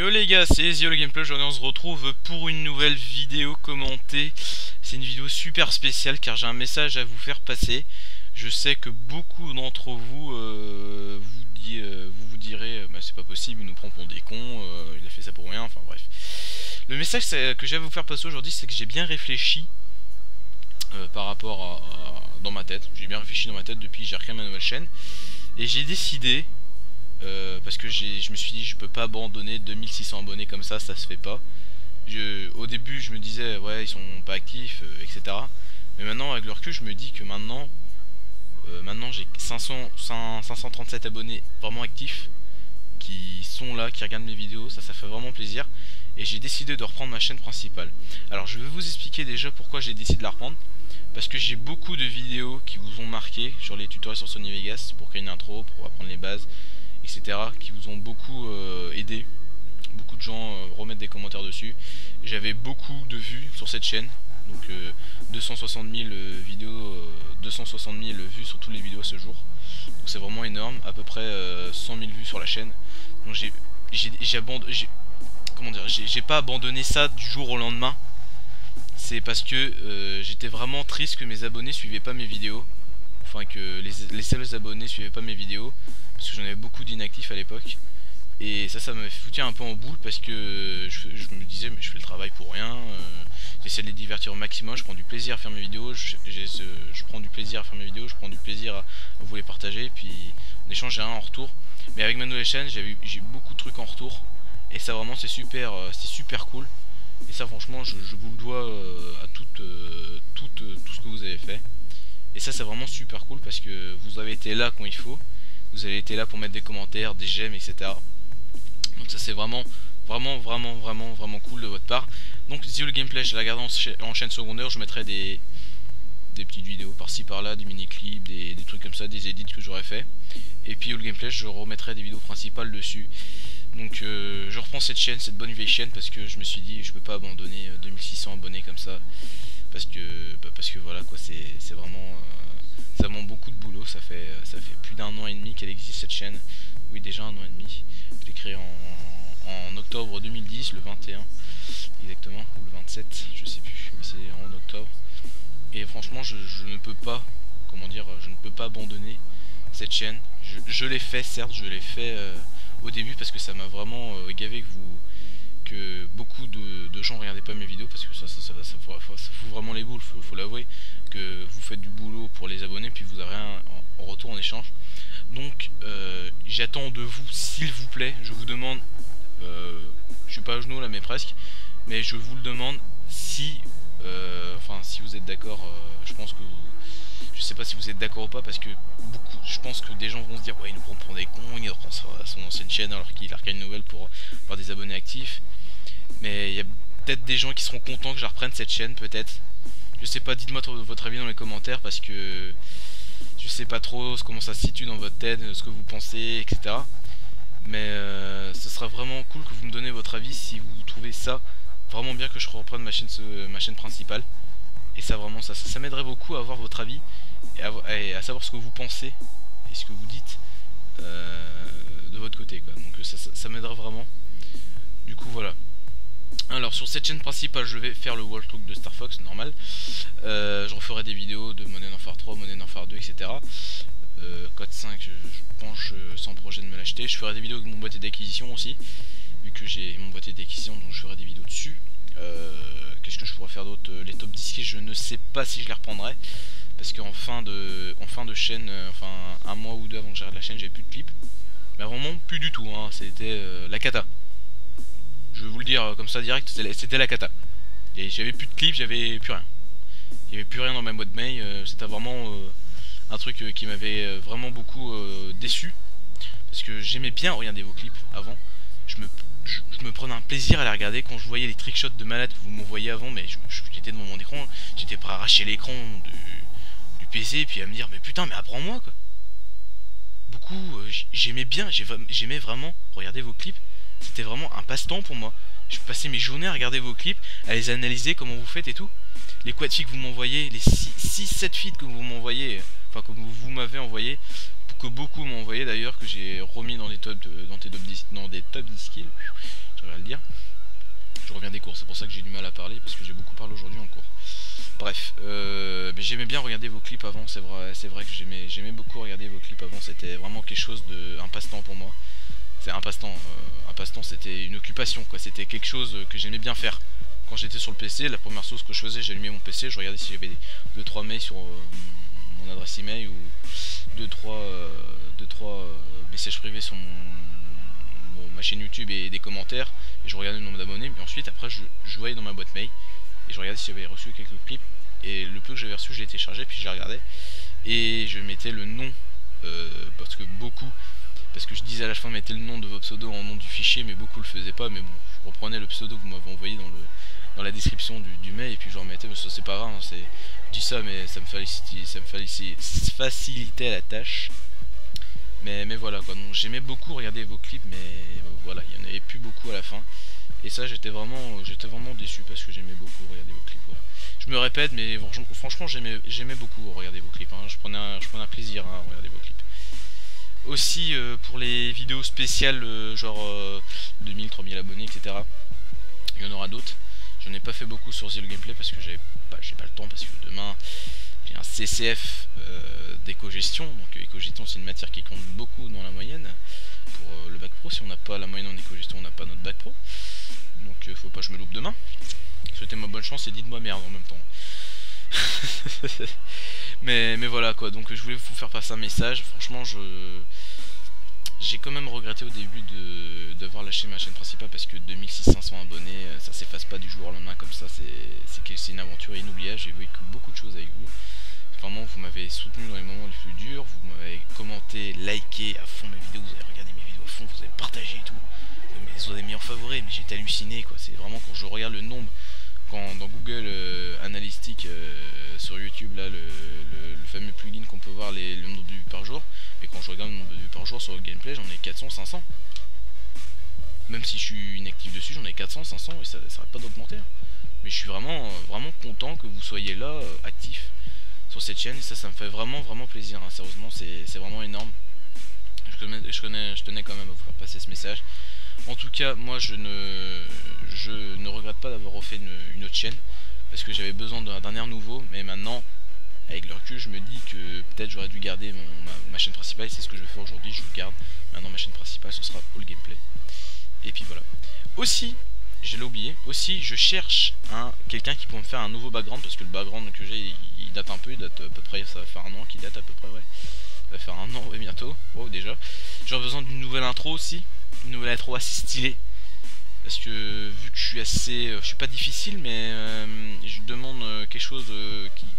Yo les gars, c'est Zio le gameplay. Aujourd'hui on se retrouve pour une nouvelle vidéo commentée. C'est une vidéo super spéciale car j'ai un message à vous faire passer. Je sais que beaucoup d'entre vous vous direz bah, c'est pas possible, il nous prend pour des cons, il a fait ça pour rien, enfin bref. Le message que j'ai à vous faire passer aujourd'hui, c'est que j'ai bien réfléchi par rapport dans ma tête. J'ai bien réfléchi dans ma tête depuis que j'ai recréé ma nouvelle chaîne. Et j'ai décidé, parce que je me suis dit je peux pas abandonner 2600 abonnés comme ça se fait pas. Au début je me disais ouais ils sont pas actifs, etc. Mais maintenant avec le recul je me dis que maintenant j'ai 537 abonnés vraiment actifs qui sont là, qui regardent mes vidéos, ça fait vraiment plaisir. Et j'ai décidé de reprendre ma chaîne principale. Alors je vais vous expliquer déjà pourquoi j'ai décidé de la reprendre. Parce que j'ai beaucoup de vidéos qui vous ont marqué sur les tutoriels sur Sony Vegas pour créer une intro, pour apprendre les bases, etc. qui vous ont beaucoup aidé. Beaucoup de gens remettent des commentaires dessus. J'avais beaucoup de vues sur cette chaîne. Donc 260 000 vidéos, 260 000 vues sur toutes les vidéos à ce jour. Donc c'est vraiment énorme, à peu près 100 000 vues sur la chaîne. Donc j'ai pas abandonné ça du jour au lendemain. C'est parce que j'étais vraiment triste que mes abonnés suivaient pas mes vidéos. Enfin que les seuls abonnés suivaient pas mes vidéos. Parce que j'en avais beaucoup d'inactifs à l'époque. Et ça m'avait foutu un peu en boule parce que je me disais mais je fais le travail pour rien. J'essaie de les divertir au maximum, je prends du plaisir à faire mes vidéos, je prends du plaisir à faire mes vidéos, je prends du plaisir à vous les partager, puis en échange j'ai rien en retour. Mais avec ma nouvelle chaîne j'ai beaucoup de trucs en retour. Et ça vraiment c'est super cool. Et ça franchement je vous le dois à tout ce que vous avez fait. Et ça c'est vraiment super cool parce que vous avez été là quand il faut. Vous avez été là pour mettre des commentaires, des j'aime, etc. Donc ça c'est vraiment cool de votre part. Donc Zio le gameplay je la garde en chaîne secondaire. Je mettrai des petites vidéos par-ci par-là, des mini-clips, des trucs comme ça, des edits que j'aurais fait. Et puis le gameplay je remettrai des vidéos principales dessus. Donc je reprends cette chaîne, cette bonne vieille chaîne, parce que je me suis dit je peux pas abandonner 2600 abonnés comme ça, parce que voilà quoi, c'est vraiment ça demande beaucoup de boulot. Ça fait plus d'un an et demi qu'elle existe cette chaîne. Oui, déjà un an et demi. Je l'ai créée en octobre 2010, le 21 exactement, ou le 27, je sais plus, mais c'est en octobre. Et franchement je ne peux pas, comment dire, je ne peux pas abandonner cette chaîne. Je l'ai fait, certes, je l'ai fait au début parce que ça m'a vraiment gavé que beaucoup de gens regardaient pas mes vidéos, parce que ça fout vraiment les boules, faut l'avouer, que vous faites du boulot pour les abonnés puis vous avez rien en retour en échange. Donc j'attends de vous, s'il vous plaît, je vous demande, je suis pas à genoux là mais presque, mais je vous le demande, si vous êtes d'accord, je pense que je sais pas si vous êtes d'accord ou pas, parce que je pense que des gens vont se dire ouais il nous prend des cons, il reprend son ancienne chaîne alors qu'il a recréé une nouvelle pour avoir des abonnés actifs. Mais il y a peut-être des gens qui seront contents que je reprenne cette chaîne, peut-être. Je sais pas, dites-moi votre avis dans les commentaires, parce que je sais pas trop comment ça se situe dans votre tête, ce que vous pensez, etc. Mais ce serait vraiment cool que vous me donniez votre avis si vous trouvez ça vraiment bien que je reprenne ma chaîne principale. Et ça vraiment ça m'aiderait beaucoup à avoir votre avis et à savoir ce que vous pensez et ce que vous dites de votre côté quoi. Donc ça m'aiderait vraiment. Du coup voilà. Alors sur cette chaîne principale je vais faire le walkthrough de Star Fox normal. Je referai des vidéos de Modern Warfare 3, Modern Warfare 2, etc. Code 5 je penche sans projet de me l'acheter. Je ferai des vidéos avec mon boîtier d'acquisition aussi, vu que j'ai mon boîtier d'acquisition, donc je ferai des vidéos dessus. Qu'est-ce que je pourrais faire d'autre? Les top 10 kills, je ne sais pas si je les reprendrai, parce qu'en fin de chaîne, enfin un mois ou deux avant que j'arrête la chaîne, j'avais plus de clips. Mais vraiment plus du tout, hein. C'était la cata. Je vais vous le dire comme ça direct, c'était la cata. J'avais plus de clips, j'avais plus rien. Il n'y avait plus rien dans ma boîte mail. C'était vraiment un truc qui m'avait vraiment beaucoup déçu, parce que j'aimais bien regarder vos clips avant. Je me prenais un plaisir à les regarder quand je voyais les trickshots de malade que vous m'envoyiez avant, mais j'étais devant mon écran, j'étais prêt à arracher l'écran du PC et puis à me dire mais putain mais apprends-moi quoi. Beaucoup, j'aimais vraiment regarder vos clips, c'était vraiment un passe-temps pour moi. Je passais mes journées à regarder vos clips, à les analyser, comment vous faites et tout. Les quad feeds que vous m'envoyez, les 6-7 feeds que vous m'envoyez, enfin que vous m'avez envoyé, que beaucoup m'ont envoyé d'ailleurs, que j'ai remis dans des top 10 kills. j'arrive à le dire. Je reviens des cours, c'est pour ça que j'ai du mal à parler, parce que j'ai beaucoup parlé aujourd'hui en cours. Bref, mais j'aimais bien regarder vos clips avant, c'est vrai que j'aimais beaucoup regarder vos clips avant, c'était vraiment quelque chose un passe-temps pour moi. C'est un passe-temps, c'était une occupation quoi, c'était quelque chose que j'aimais bien faire. Quand j'étais sur le PC, la première chose que je faisais, j'allumais mon PC, je regardais si j'avais 2-3 mails sur mon adresse email ou 2-3 messages privés sur ma chaîne YouTube et des commentaires, et je regardais le nombre d'abonnés, mais ensuite après je voyais dans ma boîte mail et je regardais si j'avais reçu quelques clips, et le peu que j'avais reçu je l'ai téléchargé, puis je les regardais et je mettais le nom parce que je disais à la fin mettez le nom de vos pseudos en nom du fichier, mais beaucoup le faisaient pas, mais bon, je reprenais le pseudo que vous m'avez envoyé dans la description du mail et puis je le remettais, mais ça c'est pas grave, hein, je dis ça mais ça me facilitait la tâche. Mais voilà quoi, donc j'aimais beaucoup regarder vos clips, mais voilà, il y en avait plus beaucoup à la fin. Et ça j'étais vraiment déçu parce que j'aimais beaucoup regarder vos clips, voilà. Je me répète, mais franchement j'aimais beaucoup regarder vos clips, hein. Je prenais un plaisir à regarder vos clips. Aussi pour les vidéos spéciales genre 2000, 3000 abonnés, etc. Il y en aura d'autres. J'en ai pas fait beaucoup sur Zero Gameplay parce que j'ai pas le temps, parce que demain j'ai un CCF d'éco-gestion. Donc éco-gestion c'est une matière qui compte beaucoup dans la moyenne pour le bac pro. Si on n'a pas la moyenne en éco-gestion, on n'a pas notre bac pro. Donc faut pas que je me loupe demain. Souhaitez-moi bonne chance et dites-moi merde en même temps. mais voilà quoi, donc je voulais vous faire passer un message. Franchement j'ai quand même regretté au début d'avoir lâché ma chaîne principale, parce que 2500 abonnés, ça s'efface pas du jour au lendemain comme ça. C'est une aventure inoubliable. J'ai vécu beaucoup de choses avec vous. Vraiment, vous m'avez soutenu dans les moments les plus durs, vous m'avez commenté, liké à fond mes vidéos, vous avez regardé mes vidéos à fond, vous avez partagé et tout, vous avez mis en favori, mais j'étais halluciné quoi. C'est vraiment quand je regarde le nombre, dans Google Analytics sur YouTube, là le fameux plugin qu'on peut voir le nombre de vues par jour, et quand je regarde le nombre de vues par jour sur le gameplay, j'en ai 400, 500. Même si je suis inactif dessus, j'en ai 400, 500 et ça n'arrête pas d'augmenter. Mais je suis vraiment content que vous soyez là, actifs sur cette chaîne, et ça me fait vraiment plaisir, hein. Sérieusement, c'est vraiment énorme. Je tenais quand même à vous faire passer ce message. En tout cas, moi je ne regrette pas d'avoir refait une autre chaîne, parce que j'avais besoin d'un air nouveau, mais maintenant, avec le recul, je me dis que peut-être j'aurais dû garder ma chaîne principale, c'est ce que je vais faire aujourd'hui, je le garde. Maintenant ma chaîne principale ce sera All Gameplay. Et puis voilà. Aussi, je l'ai oublié, je cherche quelqu'un qui pourrait me faire un nouveau background, parce que le background que j'ai il date un peu, il date à peu près, ça va faire un an qu'il date à peu près, ouais. Ça va faire un an, ouais, bientôt, wow déjà. J'aurais besoin d'une nouvelle intro aussi, une nouvelle intro assez stylée. Parce que vu que je suis pas difficile, mais je demande quelque chose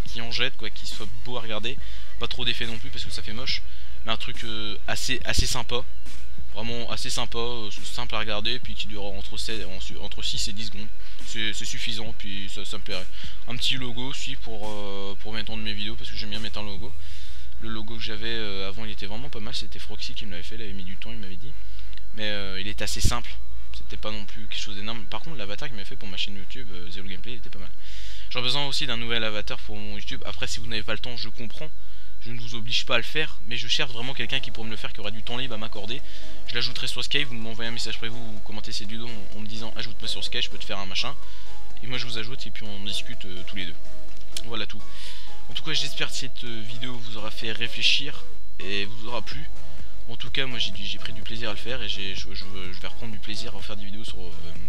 qui en jette quoi, qui soit beau à regarder, pas trop d'effets non plus parce que ça fait moche, mais un truc assez sympa, vraiment assez sympa, simple à regarder, puis qui dure entre 6 et 10 secondes, c'est suffisant, puis ça me plairait. Un petit logo aussi pour mettre en de mes vidéos, parce que j'aime bien mettre un logo. Le logo que j'avais avant il était vraiment pas mal, c'était Froxy qui me l'avait fait, il avait mis du temps, il m'avait dit, mais il était assez simple. C'était pas non plus quelque chose d'énorme. Par contre, l'avatar qu'il m'a fait pour ma chaîne YouTube, Zero Gameplay, il était pas mal. J'aurais besoin aussi d'un nouvel avatar pour mon YouTube. Après, si vous n'avez pas le temps, je comprends. Je ne vous oblige pas à le faire. Mais je cherche vraiment quelqu'un qui pourrait me le faire, qui aurait du temps libre à m'accorder. Je l'ajouterai sur Skype. Vous m'envoyez un message près vous commentez cette vidéo en me disant ajoute-moi sur Skype, je peux te faire un machin. Et moi, je vous ajoute et puis on discute tous les deux. Voilà tout. En tout cas, j'espère que cette vidéo vous aura fait réfléchir et vous aura plu. En tout cas, moi j'ai pris du plaisir à le faire, et je vais reprendre du plaisir à faire des vidéos sur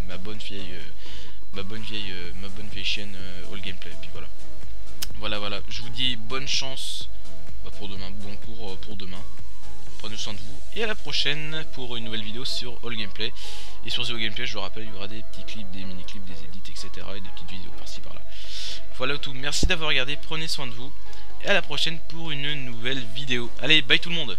ma bonne vieille chaîne All Gameplay. Et puis voilà. Je vous dis bonne chance pour demain, bon cours pour demain. Prenez soin de vous et à la prochaine pour une nouvelle vidéo sur All Gameplay. Et sur Zero Gameplay, je vous rappelle, il y aura des petits clips, des mini clips, des edits, etc. et des petites vidéos par-ci par-là. Voilà tout. Merci d'avoir regardé. Prenez soin de vous et à la prochaine pour une nouvelle vidéo. Allez, bye tout le monde.